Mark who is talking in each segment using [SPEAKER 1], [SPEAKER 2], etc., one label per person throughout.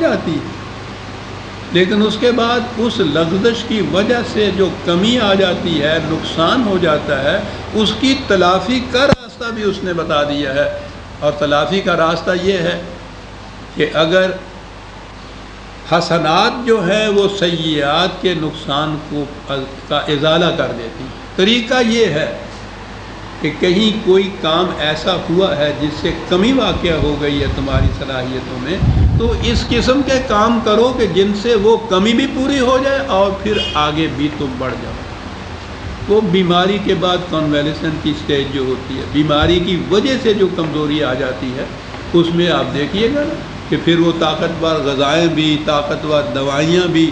[SPEAKER 1] جاتی ہے، لیکن اس کے بعد اس لغزش کی وجہ سے جو کمی آ جاتی ہے، نقصان ہو جاتا ہے، اس کی تلافی کا راستہ بھی اس نے بتا دیا ہے۔ اور تلافی کا راستہ یہ ہے کہ اگر حسنات جو ہے وہ سیئات کے نقصان کا ازالہ کر دیتی، طریقہ یہ ہے کہ کہیں کوئی کام ایسا ہوا ہے جس سے کمی واقع ہو گئی ہے تمہاری صلاحیتوں میں، تو اس قسم کے کام کرو کہ جن سے وہ کمی بھی پوری ہو جائے اور پھر آگے بھی تم بڑھ جاؤ۔ وہ بیماری کے بعد کنویلیسنٹ کی سٹیج جو ہوتی ہے، بیماری کی وجہ سے جو کمزوری آ جاتی ہے، اس میں آپ دیکھیے گا نا کہ پھر وہ طاقتور غذائیں بھی، طاقتور دوائیاں بھی،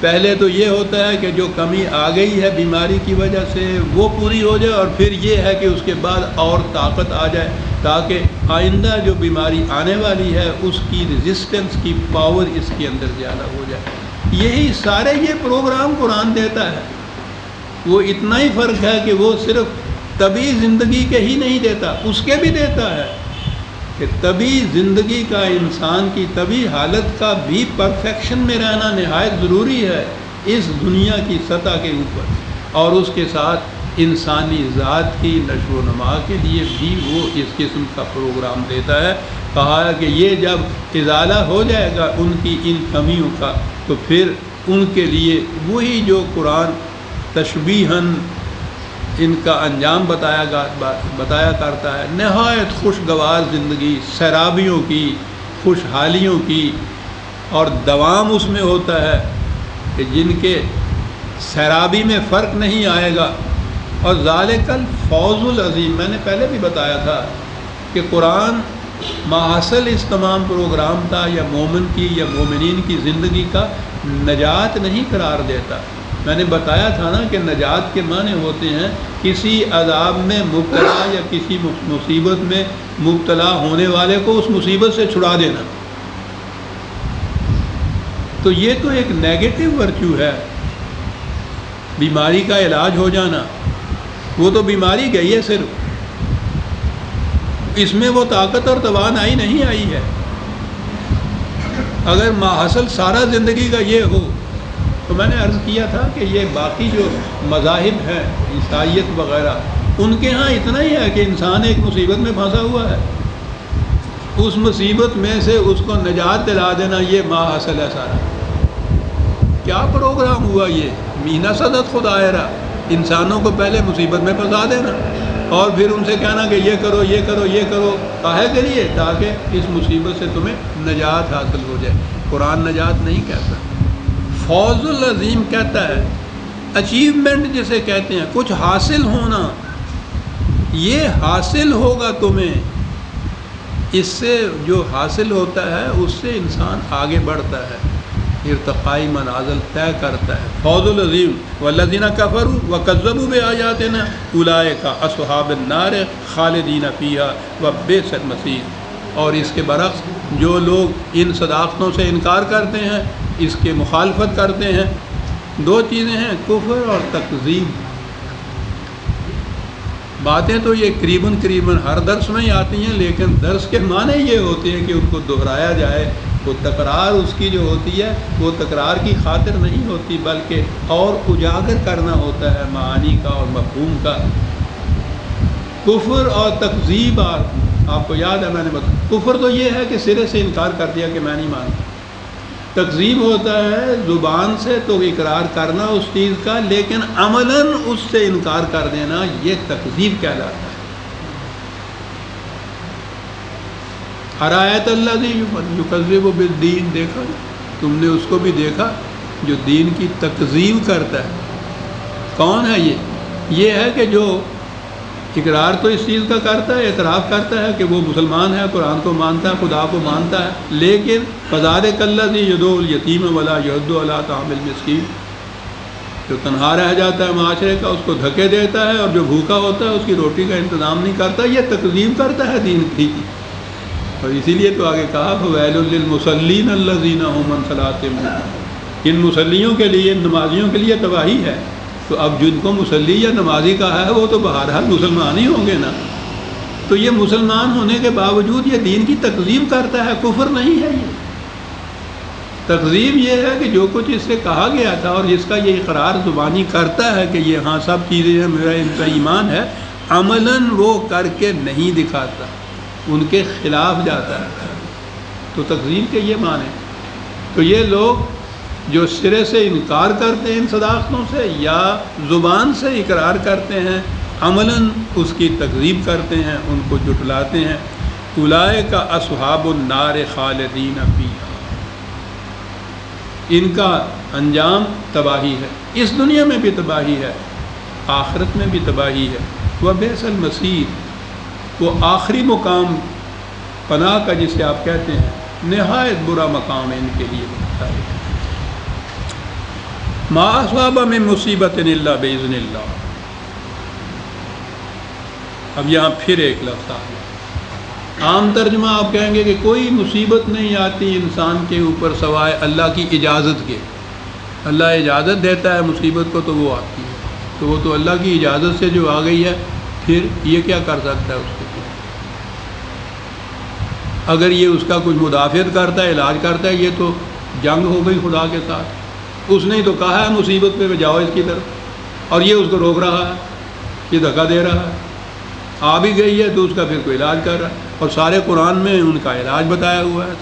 [SPEAKER 1] پہلے تو یہ ہوتا ہے کہ جو کمی آ گئی ہے بیماری کی وجہ سے وہ پوری ہو جائے، اور پھر یہ ہے کہ اس کے بعد اور طاقت آ جائے تاکہ آئندہ جو بیماری آنے والی ہے اس کی ریزسٹنس کی پاور اس کے اندر زیادہ ہو جائے۔ یہی سارے یہ پروگرام قرآن دیتا ہے۔ وہ اتنا ہی فرق ہے کہ وہ صرف طبی زندگی کے ہی نہیں دیتا، اس کے بھی دیتا ہے کہ طبی زندگی کا، انسان کی طبی حالت کا بھی پرفیکشن میں رہنا نہایت ضروری ہے اس دنیا کی سطح کے اوپر، اور اس کے ساتھ انسانی ذات کی نشو و نما کے لیے بھی وہ اس قسم کا پروگرام دیتا ہے۔ کہا ہے کہ یہ جب ازالہ ہو جائے گا ان کی ان کمیوں کا، تو پھر ان کے لیے وہی جو قرآن تشبیہاً ان کا انجام بتایا کرتا ہے، نہایت خوشگوار زندگی، سیرابیوں کی، خوشحالیوں کی، اور دوام اس میں ہوتا ہے کہ جن کے سیرابی میں فرق نہیں آئے گا۔ اور ذالک الفوز العظیم، میں نے پہلے بھی بتایا تھا کہ قرآن ماحصل اس تمام پروگرام کا یا مومن کی یا مومنین کی زندگی کا نجات نہیں قرار دیتا۔ میں نے بتایا تھا نا کہ نجات کے معنی ہوتے ہیں کسی عذاب میں مبتلا یا کسی مصیبت میں مبتلا ہونے والے کو اس مصیبت سے چھڑا دینا۔ تو یہ تو ایک نیگیٹو ورچو ہے، بیماری کا علاج ہو جانا، وہ تو بیماری گئی ہے صرف، اس میں وہ طاقت اور توانائی نہیں آئی ہے۔ اگر ماحصل سارا زندگی کا یہ ہو تو میں نے عرض کیا تھا کہ یہ باقی جو مذاہب ہیں، عیسائیت وغیرہ، ان کے ہاں اتنا ہی ہے کہ انسان ایک مصیبت میں پھنسا ہوا ہے، اس مصیبت میں سے اس کو نجات دلا دینا، یہ ماحصل ہے سارا۔ کیا پروگرام ہوا یہ؟ مینا صدت خدائرہ، انسانوں کو پہلے مصیبت میں پھنسا دینا اور پھر ان سے کہنا کہ یہ کرو یہ کرو یہ کرو، کاہے کے لیے؟ تاکہ اس مصیبت سے تمہیں نجات حاصل ہو جائے۔ قرآن نجات نہیں کہتا، فوز العظیم کہتا ہے، اچیومنٹ جسے کہتے ہیں، کچھ حاصل ہونا، یہ حاصل ہوگا تمہیں، اس سے جو حاصل ہوتا ہے اس سے انسان آگے بڑھتا ہے، ارتقائی منازل طے کرتا ہے۔ فوز العظیم والذین کفروا وکذبوا بآیاتنا اولئک اصحاب النار خالدین فیہا وبئس المصیر۔ اور اس کے برعکس جو لوگ ان صداقتوں سے انکار کرتے ہیں، اس کے مخالفت کرتے ہیں، دو چیزیں ہیں، کفر اور تکذیب۔ باتیں تو یہ قریباً ہر درس میں ہی آتی ہیں، لیکن درس کے معنی یہ ہوتے ہیں کہ ان کو دہرایا جائے۔ وہ تکرار اس کی جو ہوتی ہے وہ تکرار کی خاطر نہیں ہوتی، بلکہ اور اجاگر کرنا ہوتا ہے معانی کا اور مفہوم کا۔ کفر اور تکذیب، آپ کو یاد ہے میں نے بتایا، کفر تو یہ ہے کہ سرے سے انکار کر دیا کہ میں نہیں مانتا، تکذیب ہوتا ہے زبان سے تو اقرار کرنا اس چیز کا، لیکن عملاً اس سے انکار کر دینا، یہ تکذیب کہلاتا ہے۔ ارایت الذی یکذب بالدین، دیکھا تم نے اس کو بھی دیکھا جو دین کی تکذیب کرتا ہے؟ کون ہے یہ ہے کہ جو اقرار تو اس چیز کا کرتا ہے، اعتراف کرتا ہے کہ وہ مسلمان ہے، قرآن کو مانتا ہے، خدا کو مانتا ہے، لیکن فذلک الذی یدعو الیتیم ولا یحض علی طعام المسکین، جو تنہا رہ جاتا ہے معاشرے کا اس کو دھکے دیتا ہے، اور جو بھوکا ہوتا ہے اس کی روٹی کا انتظام نہیں کرتا، یہ تکذیب کرتا ہے دین کی۔ اور اسی لیے تو آگے کہا فویل للمصلین الذین هم عن صلاتهم، ان مصلیوں کے لیے، ان نمازیوں کے لیے تباہی ہے۔ تو اب جن کو مصلی یا نمازی کہا ہے وہ تو بہرحال مسلمان ہی ہوں گے نا، تو یہ مسلمان ہونے کے باوجود یہ دین کی تکذیب کرتا ہے، کفر نہیں ہے یہ۔ تکذیب یہ ہے کہ جو کچھ اس سے کہا گیا تھا اور جس کا یہ اقرار زبانی کرتا ہے کہ یہ ہاں سب چیزیں ہیں، میرا ان کا ایمان ہے، عملاً وہ کر کے نہیں دکھاتا، ان کے خلاف جاتا ہے، تو تکذیب کے یہ معنی۔ تو یہ لوگ جو سرے سے انکار کرتے ہیں ان صداقتوں سے، یا زبان سے اقرار کرتے ہیں، عملاً اس کی تکذیب کرتے ہیں، ان کو جھٹلاتے ہیں، اولئک اصحاب النار خالدین فیہا، ان کا انجام تباہی ہے، اس دنیا میں بھی تباہی ہے، آخرت میں بھی تباہی ہے، وبئس المصیر، وہ آخری مقام پناہ کا جسے آپ کہتے ہیں، نہایت برا مقام ان کے لیے ہوتا ہے۔ ما اصاب من مصیبت الا باذن اللہ، اب یہاں پھر ایک لفظ آ گیا۔ عام ترجمہ آپ کہیں گے کہ کوئی مصیبت نہیں آتی انسان کے اوپر سوائے اللہ کی اجازت کے، اللہ اجازت دیتا ہے مصیبت کو تو وہ آتی ہے، تو وہ تو اللہ کی اجازت سے جو آ گئی ہے، پھر یہ کیا کر سکتا ہے اس کے لیے؟ اگر یہ اس کا کچھ مدافعت کرتا ہے، علاج کرتا ہے، یہ تو جنگ ہو گئی خدا کے ساتھ۔ اس نے تو کہا ہے مصیبت پہ جاؤ اس کی طرف، اور یہ اس کو روک رہا ہے، یہ دھکا دے رہا ہے، آ بھی گئی ہے تو اس کا پھر کوئی علاج کر رہا ہے، اور سارے قرآن میں ان کا علاج بتایا ہوا ہے۔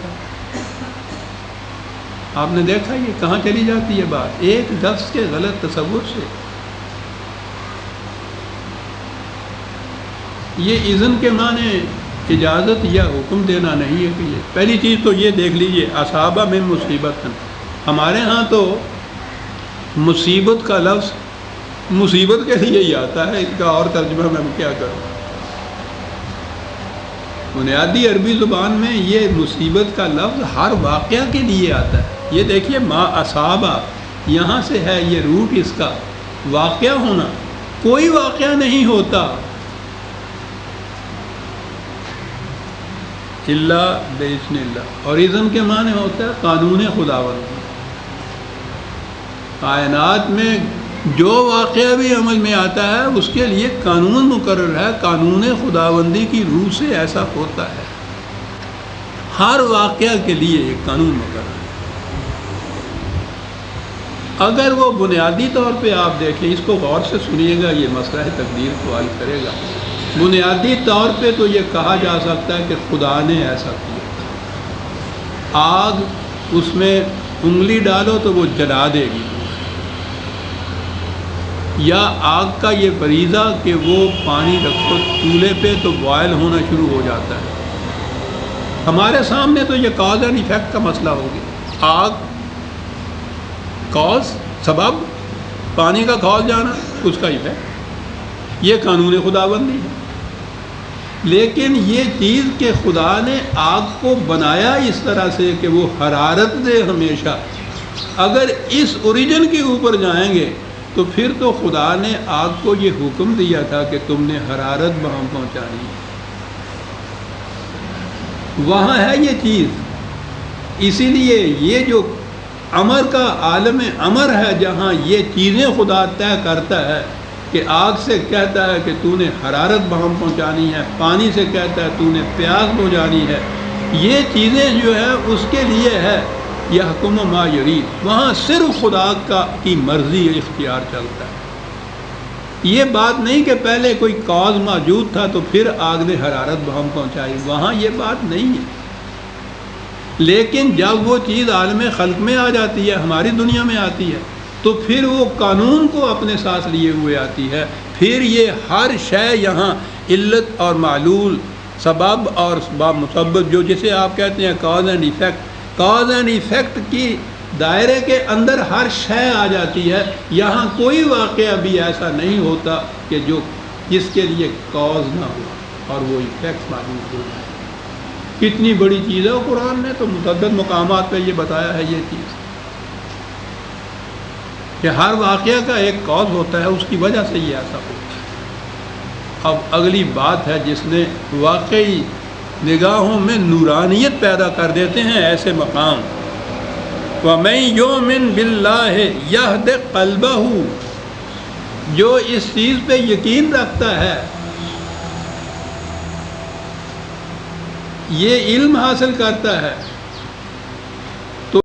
[SPEAKER 1] آپ نے دیکھا یہ کہاں چلی جاتی ہے بات، ایک لفظ کے غلط تصور سے۔ یہ اذن کے معنی اجازت یا حکم دینا نہیں ہے کہ یہ پہلی چیز تو یہ دیکھ لیجئے، اصابہ من مصیبت، ہمارے ہاں تو مصیبت کا لفظ مصیبت کے لیے ہی آتا ہے، اس کا اور ترجمہ میں کیا کروں؟ بنیادی عربی زبان میں یہ مصیبت کا لفظ ہر واقعہ کے لیے آتا ہے۔ یہ دیکھیے ما اصابہ یہاں سے ہے، یہ روٹ اس کا واقعہ ہونا، کوئی واقعہ نہیں ہوتا الا باذن اللہ، اور اذن کے معنی ہوتا ہے قانون خداوندی۔ کائنات میں جو واقعہ بھی عمل میں آتا ہے اس کے لیے قانون مقرر ہے، قانون خداوندی کی روح سے ایسا ہوتا ہے، ہر واقعہ کے لیے ایک قانون مقرر ہے۔ اگر وہ بنیادی طور پہ آپ دیکھیں، اس کو غور سے سنیے گا، یہ مسئلہ تقدیر کو حل کرے گا۔ بنیادی طور پہ تو یہ کہا جا سکتا ہے کہ خدا نے ایسا کیا، آگ اس میں انگلی ڈالو تو وہ جلا دے گی، یا آگ کا یہ فریضہ کہ وہ پانی رکھو چولہے پہ تو بوائل ہونا شروع ہو جاتا ہے۔ ہمارے سامنے تو یہ کاز اینڈ ایفیکٹ کا مسئلہ ہو گیا، آگ کاز سبب، پانی کا کھول جانا اس کا ایفیکٹ، یہ قانون خداوندی ہے۔ لیکن یہ چیز کہ خدا نے آگ کو بنایا اس طرح سے کہ وہ حرارت دے ہمیشہ، اگر اس اوریجن کے اوپر جائیں گے تو پھر تو خدا نے آگ کو یہ حکم دیا تھا کہ تم نے حرارت وہاں پہنچانی ہے، وہاں ہے یہ چیز۔ اسی لیے یہ جو امر کا عالم امر ہے، جہاں یہ چیزیں خدا طے کرتا ہے کہ آگ سے کہتا ہے کہ تو نے حرارت وہاں پہنچانی ہے، پانی سے کہتا ہے تو نے پیاس بجھانی ہے، یہ چیزیں جو ہے اس کے لیے ہے یحکم ما یرید، وہاں صرف خدا کی مرضی اختیار چلتا ہے۔ یہ بات نہیں کہ پہلے کوئی کاز موجود تھا تو پھر آگ نے حرارت وہاں پہنچائی، وہاں یہ بات نہیں ہے۔ لیکن جب وہ چیز عالم خلق میں آ جاتی ہے، ہماری دنیا میں آتی ہے، تو پھر وہ قانون کو اپنے ساتھ لیے ہوئے آتی ہے، پھر یہ ہر شے یہاں علت اور معلول، سبب اور مسبب، جو جسے آپ کہتے ہیں cause and effect, cause and effect کی دائرے کے اندر ہر شے آ جاتی ہے۔ یہاں کوئی واقعہ بھی ایسا نہیں ہوتا کہ جس کے لیے کاز نہ ہو اور وہ ایفیکٹ موجود ہو جائے۔ کتنی بڑی چیز ہے، قرآن نے تو متعدد مقامات پہ یہ بتایا ہے یہ چیز کہ ہر واقعہ کا ایک کاز ہوتا ہے، اس کی وجہ سے یہ ایسا ہوتا ہے۔ اب اگلی بات ہے جس نے واقعی نگاہوں میں نورانیت پیدا کر دیتے ہیں ایسے مقام، وَمَن يُؤْمِن بِاللَّهِ يَهْدِ قَلْبَهُ، جو اس چیز پہ یقین رکھتا ہے، یہ علم حاصل کرتا ہے